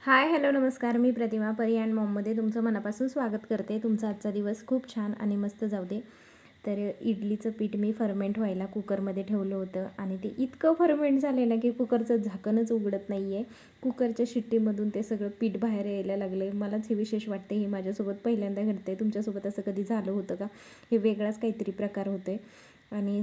Hi hello नमस्कार. मी प्रतिमा परी and मॉममध्ये तुमचं मनापासून स्वागत करते. तुमचा आजचा दिवस खूप छान आणि मस्त जाऊ दे. तर इडलीचं पीठ मी फर्मेंट व्हायला कुकरमध्ये ठेवलं होतं आणि ते इतकं फर्मेंट झालं ना की कुकरचं झाकणच उघडत नाही आहे. कुकरच्या शिट्टीमधून ते सगळं पीठ बाहेर यायला लागलं. मलाच हे विशेष वाटते, हे माझ्यासोबत पहिल्यांदा घडते. तुमच्यासोबत असं कधी झालं होतं का? हे वेगळाच काहीतरी प्रकार होतोय आणि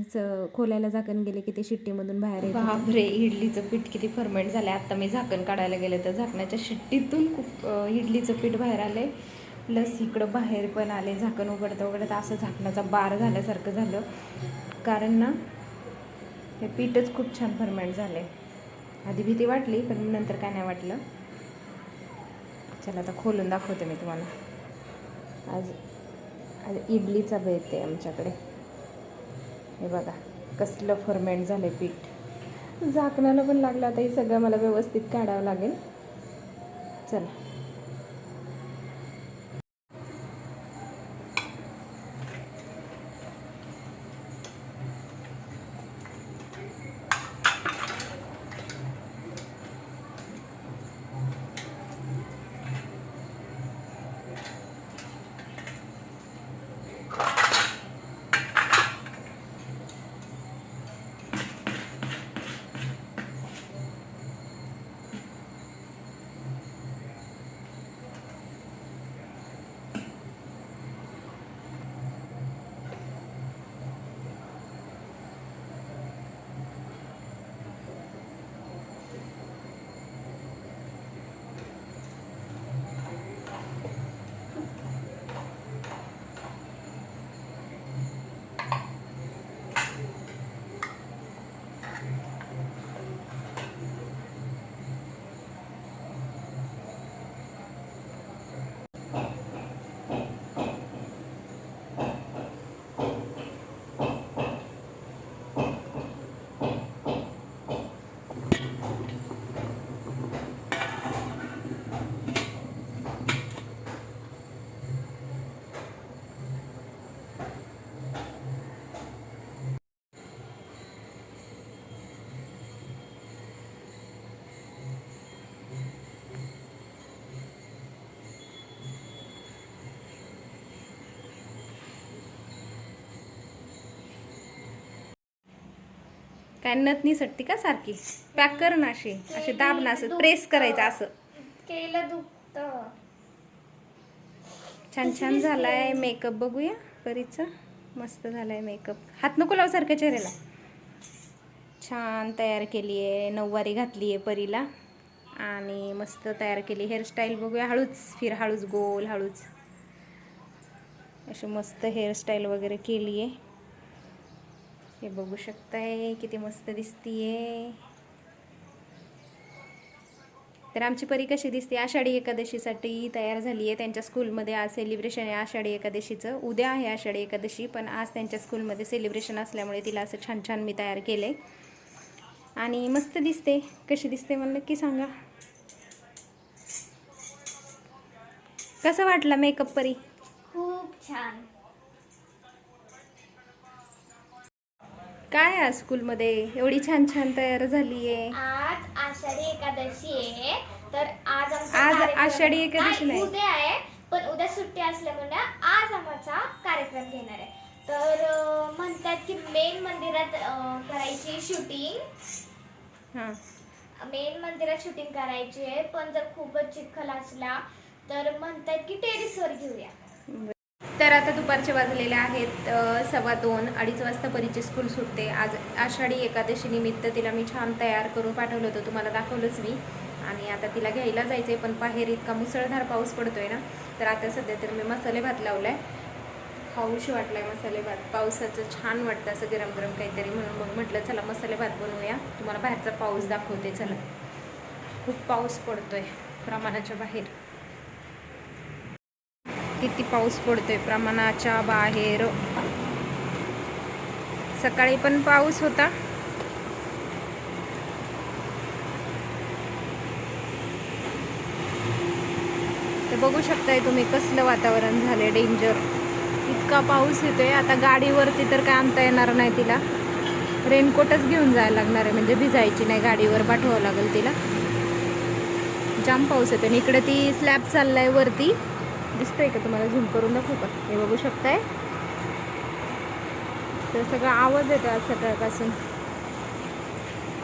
खोलायला झाकण गेले की ते शिट्टीमधून बाहेर येतं. बापरे, इडलीचं पीठ किती फर्मेंट झालं आहे. आत्ता मी झाकण काढायला गेले तर झाकणाच्या शिट्टीतून खूप इडलीचं पीठ बाहेर आलं आहे. प्लस इकडं बाहेर पण आले. झाकण उघडतं असं झाकणाचा बार झाल्यासारखं झालं, कारण ना हे पीठच खूप छान फर्मेंट झालं आहे. आधी भीती वाटली पण नंतर काय नाही वाटलं. चला आता खोलून दाखवते मी तुम्हाला. आज इडलीचा बेत आहे आमच्याकडे. हे बघा कसलं फर्मेंट झालं पीठ. झाकणाला पण लागलं. आता हे सगळं मला व्यवस्थित काढावं लागेल. चला. काय नथ निसटती का सारखी? पॅक कर ना, असे दाब ना, असं प्रेस करायचं, असं केलं दुखतं. छान छान झालाय मेकअप. बघूया परीचा. मस्त झालाय मेकअप. हात नको लाव सारख्या चेहऱ्याला. छान तयार केली आहे. नऊवारी घातली आहे परीला आणि मस्त तयार केली. हेअरस्टाईल बघूया. हळूच फिर, हळूच गोल, हळूच अशी मस्त हेअरस्टाईल वगैरे केली आहे. हे बघू शकताय किती मस्त दिसतीये. तर आमची परी कशी दिसते? आषाढी एकादशीसाठी तयार झाली आहे. त्यांच्या स्कूलमध्ये आज सेलिब्रेशन आहे आषाढी एकादशीचं. उद्या आहे आषाढी एकादशी, पण आज त्यांच्या स्कूलमध्ये सेलिब्रेशन असल्यामुळे तिला असं छान छान मी तयार केलं आहे आणि मस्त दिसते. कशी दिसते मला नक्की सांगा. कसा वाटला मेकअप परी? खूप छान. काय आज स्कूलमध्ये एवढी छान छान तयार झाली आहे? आज आषाढी एकादशी आहे, तर आज आषाढी एकादशी नाही, उद्या आहे, पण उद्या सुट्टी असल्यामुळे आज आमचा कार्यक्रम घेणार आहे. तर म्हणतात की मेन मंदिरात करायची शूटिंग. मेन मंदिरात शूटिंग करायची आहे, पण जर खूपच चिखल असला तर म्हणतात की टेरेसवर घेऊया. तर आता दुपारचे वाजलेले आहेत 2:15, 2:30 वाजता परीची स्कूल सुटते. आज आषाढी एकादशी निमित्त तिला मी छान तयार करून पाठवलं होतं, तुम्हाला दाखवलंच मी. आणि आता तिला घ्यायला जायचं आहे, पण बाहेर इतका मुसळधार पाऊस पडतोय ना, तर आता सध्या तर मी मसाले भात लावला आहे. खाऊशी वाटला आहे मसाले भात. पावसाचं छान वाटतं असं गरम गरम काहीतरी, म्हणून मग म्हटलं चला मसाले भात बनवूया. तुम्हाला बाहेरचा पाऊस दाखवते. चला, खूप पाऊस पडतोय प्रमाणाच्या बाहेर. किती पाऊस पडतोय प्रमाणाच्या बाहेर. सकाळी पण पाऊस होता. तर बघू शकताय तुम्ही कसलं वातावरण झालंय, डेंजर. इतका पाऊस येतोय. आता गाडीवरती तर काय आणता येणार नाही तिला. रेनकोटच घेऊन जायला लागणार आहे, म्हणजे भिजायची नाही. गाडीवर पाठवावं लागेल तिला. जाम पाऊस येतो आणि इकडे ती स्लॅब चाललाय वरती, दिसतंय का तुम्हाला? झूम करून दाखवू का? हे बघू शकताय, तर सगळा आवाज येतो आज सकाळपासून.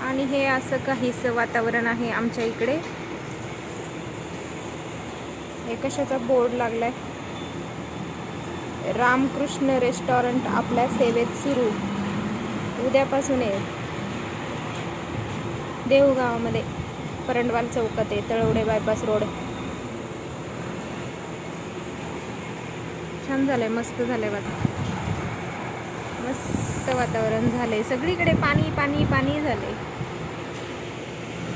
आणि हे असं काहीसं वातावरण आहे आमच्या इकडे. हे कशाचा बोर्ड लागलाय? रामकृष्ण रेस्टॉरंट आपल्या सेवेत सुरू, उद्यापासून आहे. देऊगावामध्ये परंडवाल चौकात आहे, तळवडे बायपास रोड. छान झालंय, मस्त झालंय मस्त वातावरण झालंय. सगळीकडे पाणी पाणी पाणी झालंय.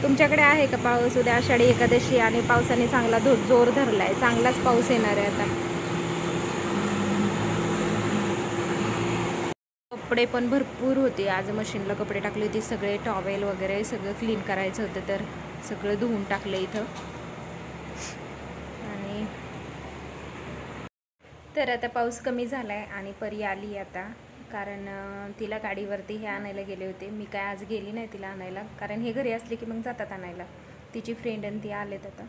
तुमच्याकडे आहे का पाऊस? उद्या आषाढी एकादशी आणि पावसाने चांगला जोर धरलाय. चांगलाच पाऊस येणार आहे आता. कपडे पण भरपूर होते आज, मशीनला कपडे टाकले होते. सगळे टॉवेल वगैरे सगळं क्लीन करायचं होतं, तर सगळं धुवून टाकलं इथं. आणि तर आता पाऊस कमी झालाय आणि परी आली आता, कारण तिला गाडीवरती हे आणायला गेले होते. मी काय आज गेली नाही तिला आणायला, कारण हे घरी असले की मग जातात आणायला. तिची फ्रेंड आणि ती आलेत. आता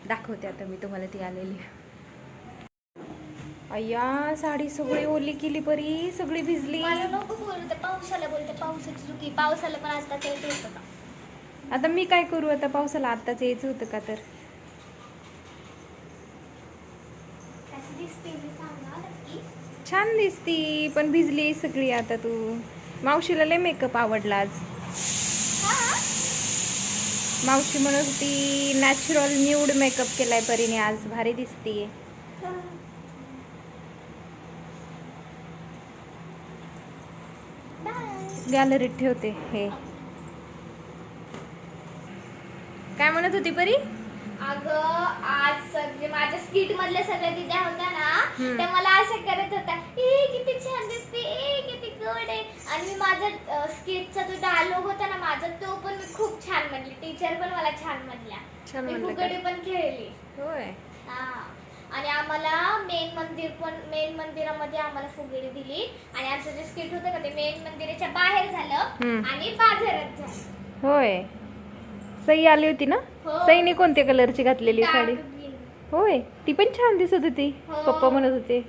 दाखवते आता मी तुम्हाला ती आलेली. अय्या, साडी सगळी ओली केली परी, सगळी भिजली. मला नको बोलते, पावसाला बोलते. पावसाची चुकी. पावसाला पण आता ते होतं का? आता मी काय करू? आता पावसाला आत्ताच यायचं होतं का? तर कशी दिसते मी सांगा नक्की. छान दिसती, पण भिजली सगळी. आता तू, मावशीला लय मेकअप आवडला आज. मावशी म्हणत होती नॅचरल न्यूड मेकअप केलाय परीने आज, भारी दिसतीये. गॅलरीत ठेवते हे. काय म्हणत होती परी? अगं आज सगळे माझ्या स्किट मधल्या सगळ्या दिद्या होत्या ना, त्या मला असं करत होत्या, ए किती छान दिसते, ए किती गुड आहे. आणि मी माझा स्किटचा जो डायलॉग होता ना माझा, तो पण मी खूप छान म्हणली. टीचर पण मला छान म्हणल्या. छान मी म्हणलं का? फुगडी पण खेळली. होय. हा. आणि आम्हाला मेन मंदिरामध्ये आम्हाला फुगडी दिली. आणि आमचं जे स्किट होतं का ते मेन मंदिराच्या बाहेर झालं आणि बाजारात झालं. होय. सई आली होती ना? हो. सईने कोणत्या कलरची घातलेली साडी? Dark green. होय, ती पण छान दिसत होती. हो. पप्पा म्हणत होते.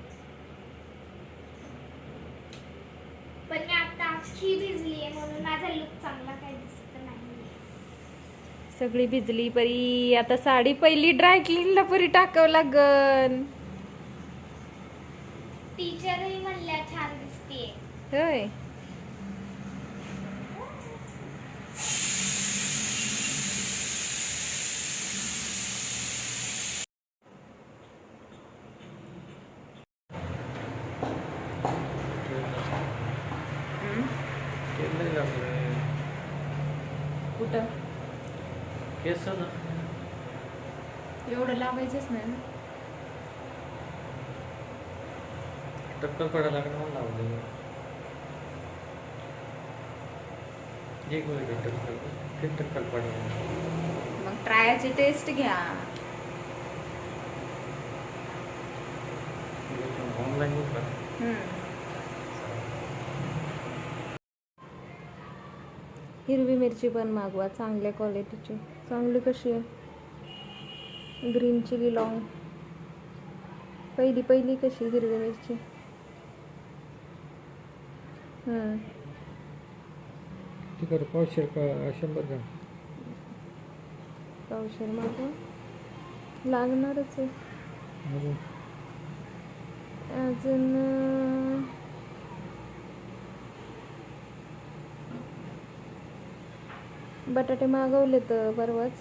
पण मी आता अख्खी भिजली आहे म्हणून माझा लुक चांगला काही दिसत नाही. सगळी भिजली परी. आता साडी पहिली ड्राय क्लीनला परी टाकावं लागन. टीचरही म्हणल्या छान दिसतीये. होय. कुठं? केस ना एवढं लावायचंच नाही ना. टक्कल पडायला लागलं म्हणून लावलं. एक मिनिट टक्कल पडायला. मग ट्रायची टेस्ट घ्या. ऑनलाईन का? हिरवी मिरची पण मागवा, चांगल्या क्वालिटीची. चांगली कशी आहे? Green chilli long. पहिली कशी हिरवी मिरची? तिकडे पावशेर का 100 ग्राम? पावशेर मागवा, लागणारच आहे. अजून बटाटे मागवले तर परवाच.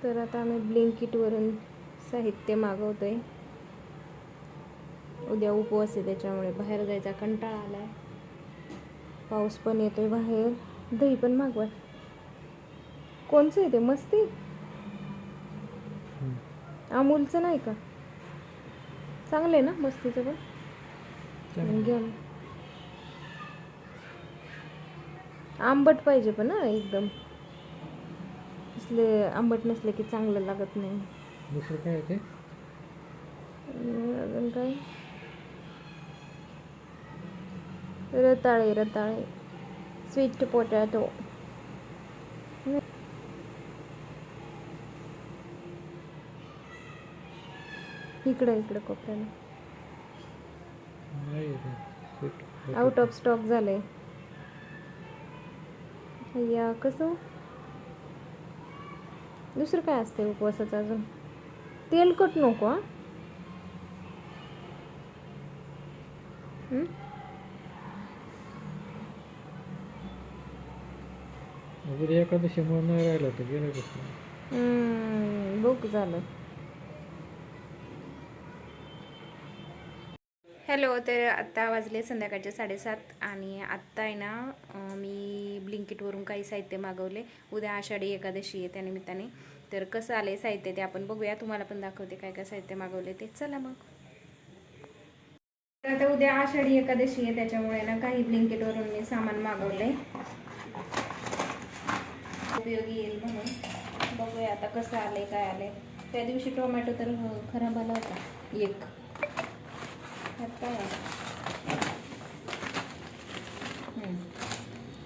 तर आता आम्ही ब्लिंकिटवरून साहित्य मागवतोय. उद्या उपवास आहे त्याच्यामुळे बाहेर जायचा कंटाळा आलाय. पाऊस पण येतोय बाहेर. दही पण मागवा. कोणचं आहे ते? मस्ती? अमूलचं नाही का? चांगलं आहे ना मस्तीचं पण? घ्या. आंबट पाहिजे पण ना एकदम. असले आंबट नसले की चांगलं लागत नाही. दुसरं काय आहे ते? अजून काय? रताळे रताळे स्वीट पोटॅटो. इकडं कोपऱ्याला नाही येत. आउट ऑफ स्टॉक झाले. या कसं दुसरं काय असते उपवासाचं अजून? तेलकट नको हा. अजून एकादशी म्हणून नाही राहिला तर गेलं कसं. बुक झालं. हॅलो, तर आत्ता वाजले संध्याकाळचे 7:30 आणि आत्ता आहे ना मी ब्लिंकिटवरून काही साहित्य मागवले. उद्या आषाढी एकादशी आहे त्यानिमित्ताने. तर कसं आले साहित्य ते आपण बघूया. तुम्हाला पण दाखवते काय काय साहित्य मागवले ते. चला मग. तर आता उद्या आषाढी एकादशी आहे त्याच्यामुळे ना काही ब्लिंकिटवरून मी सामान मागवले, उपयोगी येईल म्हणून. बघूया आता कसं आलंय काय आलंय. त्या दिवशी टोमॅटो तर खराब आला होता एक. काय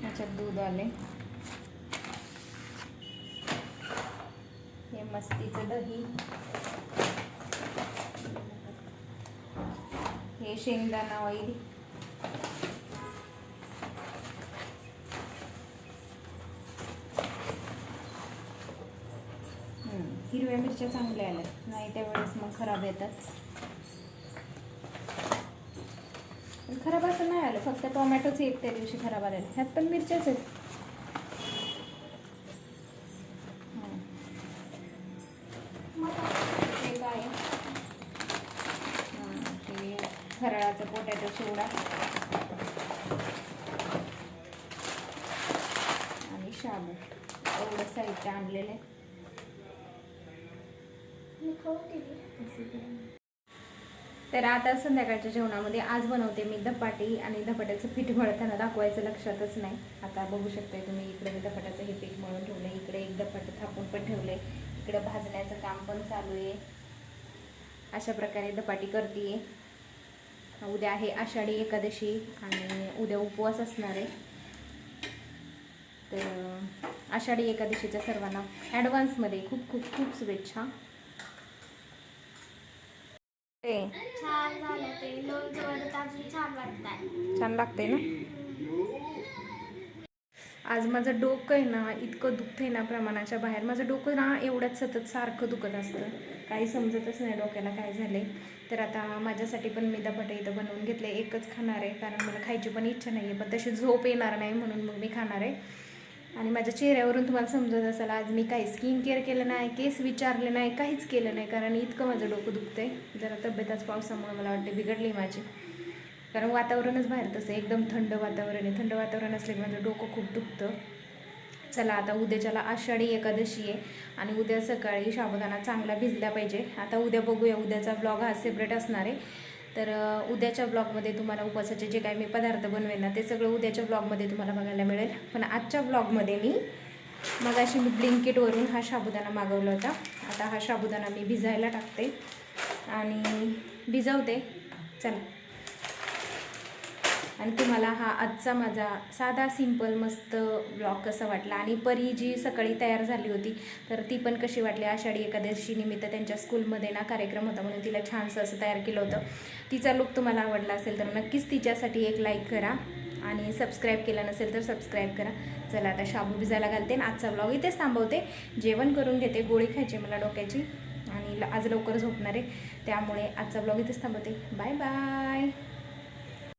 ह्याच्यात दूध आले. हे मस्तीचं दही, हे शेंगदाणा ऑइल, हिरव्या मिरच्या चांगल्या आल्या नाही त्यावेळेस मग खराब येतात. खराब असं नाही आलं, फक्त टोमॅटोच एक त्या दिवशी खराब आलेलं. ह्यात पण मिरच्याच आहेत. हे काय हे फराळाचं पोटॅटो चिवडा आणि शाबू एवढं साहित्य आणलेलं. तर आता संध्याकाळच्या जेवणामध्ये आज बनवते मी धपाटी आणि धपाट्याचं पीठ मळताना दाखवायचं लक्षातच नाही. आता बघू शकताय तुम्ही, इकडे मी धपाट्याचं हे पीठ मळून ठेवलं, इकडे एक धपाटं थापून पण ठेवले, इकडे भाजण्याचं काम पण चालू आहे. अशा प्रकारे धपाटी करते. उद्या आहे आषाढी एकादशी आणि उद्या उपवास असणार आहे. तर आषाढी एकादशीच्या सर्वांना ॲडव्हान्समध्ये खूप खूप खूप शुभेच्छा. छान झालं ते लोणचं वगैरे अजून छान वाटतंय. छान लागते ना. आज माझं डोकं आहे ना इतकं दुखतंय ना प्रमाणाच्या बाहेर. माझं डोकं ना एवढ्याच सतत सारखं दुखत असतं, काही समजतच नाही डोक्याला काय झाले. तर आता माझ्यासाठी पण मी धपाटे इथं बनवून घेतले. एकच खाणार आहे कारण मला खायची पण इच्छा नाही आहे, पण तशी झोप येणार नाही म्हणून मग मी खाणार आहे. आणि माझ्या चेहऱ्यावरून तुम्हाला समजत असेल आज मी काही स्किन केअर केलं नाही, केस विचारले नाही, काहीच केलं नाही कारण इतकं माझं डोकं दुखतंय. जरा तब्येत आज पावसामुळे मला वाटते बिघडली माझी, कारण वातावरणच बाहेर तसं एकदम थंड वातावरण आहे. थंड वातावरण असलं की माझं डोकं खूप दुखतं. चला आता उद्याच्याला आषाढी एकादशी आहे आणि उद्या सकाळी साबुदाणा चांगला भिजला पाहिजे. आता उद्या बघूया, उद्याचा ब्लॉग हा सेपरेट असणार आहे. तर उद्याच्या ब्लॉगमध्ये तुम्हाला उपवासाचे जे काही मी पदार्थ बनवेन ना ते सगळं उद्याच्या ब्लॉगमध्ये तुम्हाला बघायला मिळेल. पण आजच्या ब्लॉगमध्ये मी मगाशी मी ब्लिंकिटवरून हा साबुदाणा मागवला होता. आता हा साबुदाणा मी भिजायला टाकते आणि भिजवते. चला, आणि तुम्हाला हा आजचा माझा साधा सिंपल मस्त ब्लॉग कसा वाटला आणि परी जी सकाळी तयार झाली होती तर ती पण कशी वाटली. आषाढी एकादशी निमित्त त्यांच्या स्कूलमध्ये ना कार्यक्रम होता म्हणून तिला छानसं असं तयार केलं होतं. तिचा लुक तुम्हाला आवडला असेल तर नक्कीच तिच्यासाठी एक लाईक करा आणि सबस्क्राईब केलं नसेल तर सबस्क्राईब करा. चला आता शाबू भिजायला घालते आणि आजचा ब्लॉग इथेच थांबवते. जेवण करून घेते, गोळी खायची मला डोक्याची आणि आज लवकर झोपणार आहे त्यामुळे आजचा ब्लॉग इथेच थांबवते. Bye bye.